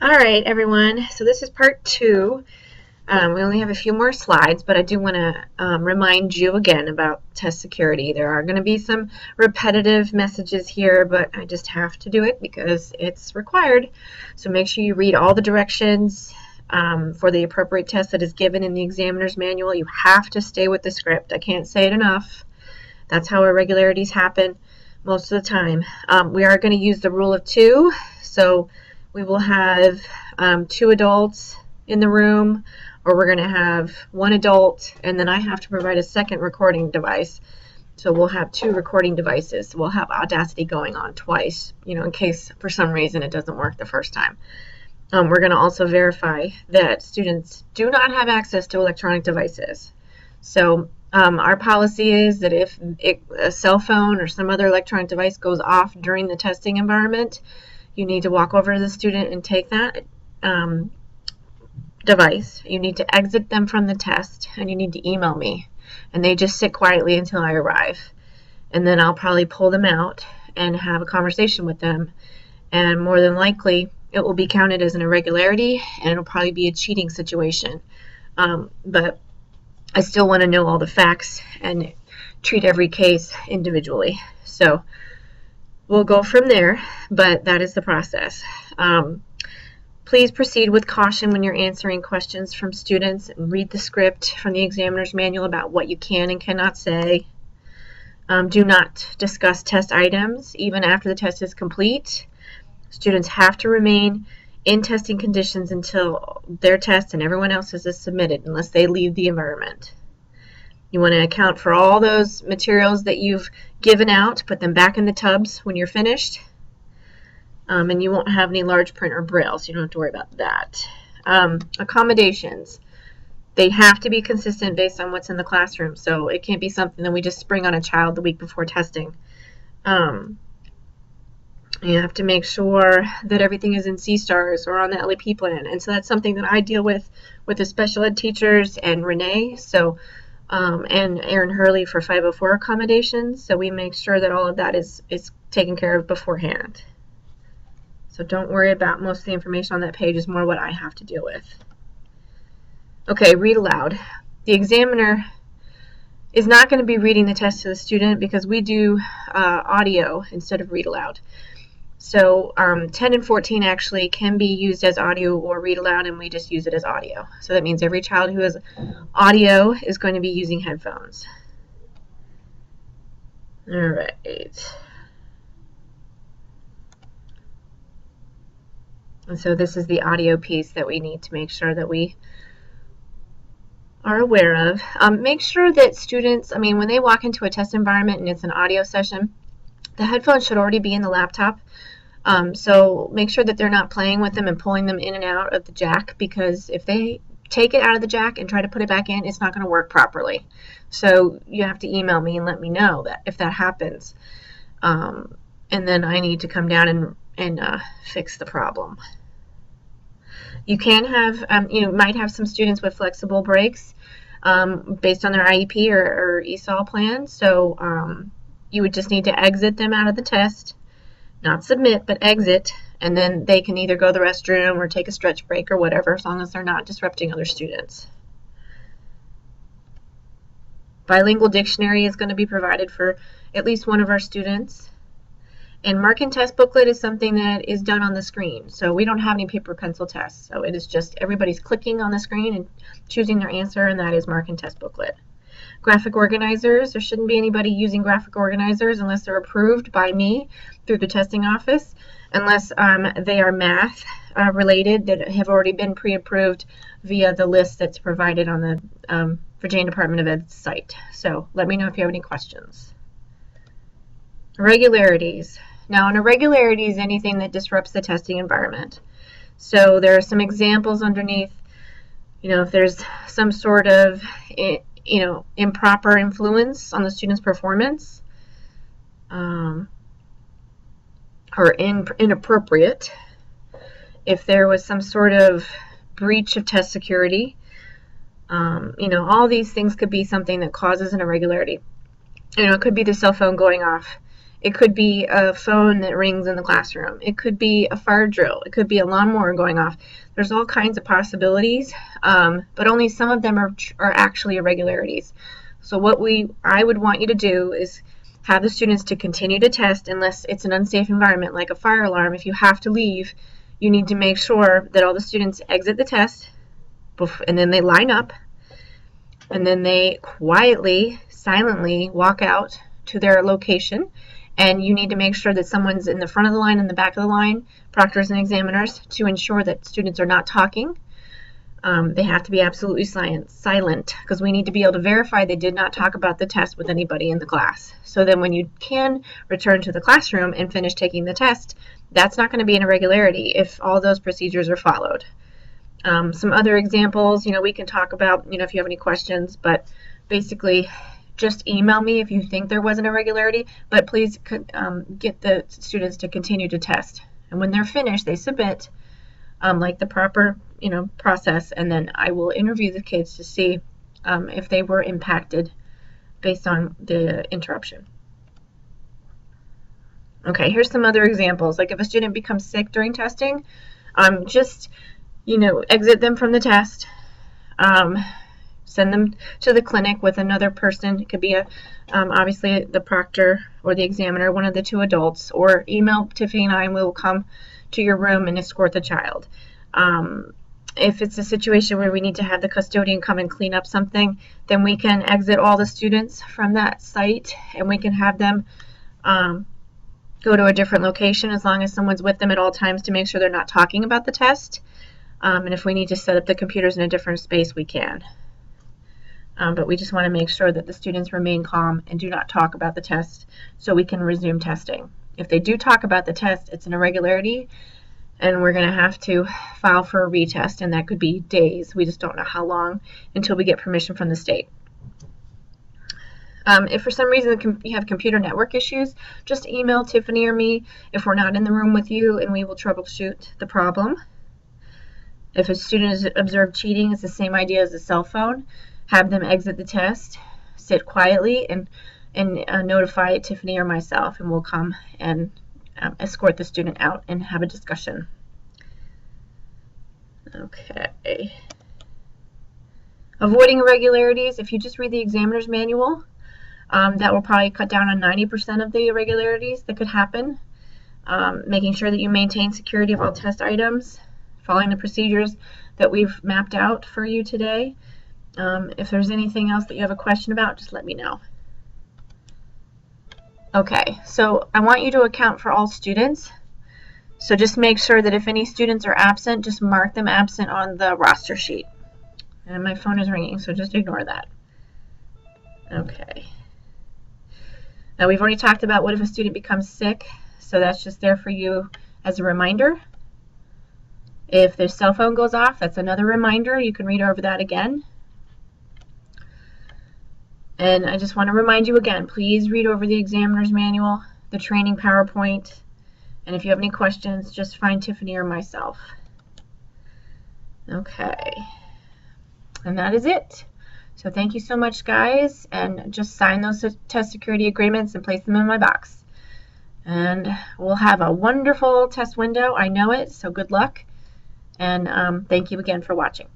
All right, everyone. So this is part 2. We only have a few more slides, but I do want to remind you again about test security. There are going to be some repetitive messages here, but I just have to do it because it's required. So make sure you read all the directions for the appropriate test that is given in the examiner's manual. You have to stay with the script. I can't say it enough. That's how irregularities happen most of the time. We are going to use the rule of 2. So we will have 2 adults in the room, or we're going to have 1 adult, and then I have to provide a second recording device. So we'll have 2 recording devices. We'll have Audacity going on twice, in case for some reason it doesn't work the first time. We're going to also verify that students do not have access to electronic devices. So our policy is that if a cell phone or some other electronic device goes off during the testing environment, you need to walk over to the student and take that device. You need to exit them from the test, and you need to email me. And they just sit quietly until I arrive. And then I'll probably pull them out and have a conversation with them. And more than likely, it will be counted as an irregularity, and it'll probably be a cheating situation. But I still want to know all the facts and treat every case individually. So we'll go from there, but that is the process. Please proceed with caution when you're answering questions from students. Read the script from the examiner's manual about what you can and cannot say. Do not discuss test items even after the test is complete. Students have to remain in testing conditions until their test and everyone else's is submitted, unless they leave the environment. You want to account for all those materials that you've given out, put them back in the tubs when you're finished, and you won't have any large print or braille, so you don't have to worry about that. Accommodations. They have to be consistent based on what's in the classroom, so it can't be something that we just spring on a child the week before testing. You have to make sure that everything is in C-stars or on the LEP plan, and so that's something that I deal with the special ed teachers and Renee, so and Aaron Hurley for 504 accommodations, so we make sure that all of that is taken care of beforehand. So don't worry about most of the information on that page, is more what I have to deal with. Okay, read aloud. The examiner is not going to be reading the test to the student because we do audio instead of read aloud. So 10 and 14 actually can be used as audio or read aloud, and we just use it as audio. So that means every child who has audio is going to be using headphones. All right. And so this is the audio piece that we need to make sure that we are aware of. Make sure that students, when they walk into a test environment and it's an audio session, the headphones should already be in the laptop. So make sure that they're not playing with them and pulling them in and out of the jack, because if they take it out of the jack and try to put it back in, it's not going to work properly. So you have to email me and let me know that if that happens. And then I need to come down and fix the problem. You can have, you might have some students with flexible breaks based on their IEP or ESOL plan. So you would just need to exit them out of the test, not submit, but exit, and then they can either go to the restroom or take a stretch break or whatever, as long as they're not disrupting other students. Bilingual dictionary is going to be provided for at least one of our students. And mark and test booklet is something that is done on the screen. So we don't have any paper pencil tests. So it is just everybody's clicking on the screen and choosing their answer, and that is mark and test booklet. Graphic organizers, there shouldn't be anybody using graphic organizers unless they're approved by me through the testing office, unless they are math related that have already been pre-approved via the list that's provided on the Virginia Department of Ed's site. So let me know if you have any questions. Irregularities. Now, an irregularity is anything that disrupts the testing environment. So there are some examples underneath. If there's some sort of improper influence on the student's performance, or inappropriate, if there was some sort of breach of test security, all these things could be something that causes an irregularity. It could be the cell phone going off It could be a phone that rings in the classroom. It could be a fire drill. It could be a lawnmower going off. There's all kinds of possibilities, but only some of them are actually irregularities. So what I would want you to do is have the students to continue to test unless it's an unsafe environment like a fire alarm. If you have to leave, you need to make sure that all the students exit the test and then they line up and then they quietly, silently walk out to their location. And you need to make sure that someone's in the front of the line and the back of the line, proctors and examiners, to ensure that students are not talking. They have to be absolutely silent because we need to be able to verify they did not talk about the test with anybody in the class. So then when you can return to the classroom and finish taking the test, that's not going to be an irregularity if all those procedures are followed. Some other examples, we can talk about, if you have any questions, but basically just email me if you think there was an irregularity, but please get the students to continue to test. And when they're finished, they submit like the proper process, and then I will interview the kids to see if they were impacted based on the interruption. Okay, here's some other examples. Like if a student becomes sick during testing, just exit them from the test. Send them to the clinic with another person. It could be obviously the proctor or the examiner, one of the two adults, or email Tiffany and I, and we will come to your room and escort the child. If it's a situation where we need to have the custodian come and clean up something, then we can exit all the students from that site and we can have them go to a different location as long as someone's with them at all times to make sure they're not talking about the test. And if we need to set up the computers in a different space, we can. But we just want to make sure that the students remain calm and do not talk about the test so we can resume testing. If they do talk about the test, it's an irregularity, and we're going to have to file for a retest, and that could be days. We just don't know how long until we get permission from the state. If for some reason you have computer network issues, just email Tiffany or me if we're not in the room with you, and we will troubleshoot the problem. If a student is observed cheating, it's the same idea as a cell phone. Have them exit the test, sit quietly, and notify Tiffany or myself, and we'll come and escort the student out and have a discussion. Okay. Avoiding irregularities. If you just read the examiner's manual, that will probably cut down on 90% of the irregularities that could happen. Making sure that you maintain security of all test items, following the procedures that we've mapped out for you today. If there's anything else that you have a question about, just let me know. Okay, so I want you to account for all students. So just make sure that if any students are absent, just mark them absent on the roster sheet. And my phone is ringing, so just ignore that. Okay. Now we've already talked about what if a student becomes sick, so that's just there for you as a reminder. If their cell phone goes off, that's another reminder. You can read over that again. And I just want to remind you again, please read over the examiner's manual, the training PowerPoint, and if you have any questions, just find Tiffany or myself. Okay, and that is it. So thank you so much, guys, and just sign those test security agreements and place them in my box. And we'll have a wonderful test window. I know it, so good luck. And thank you again for watching.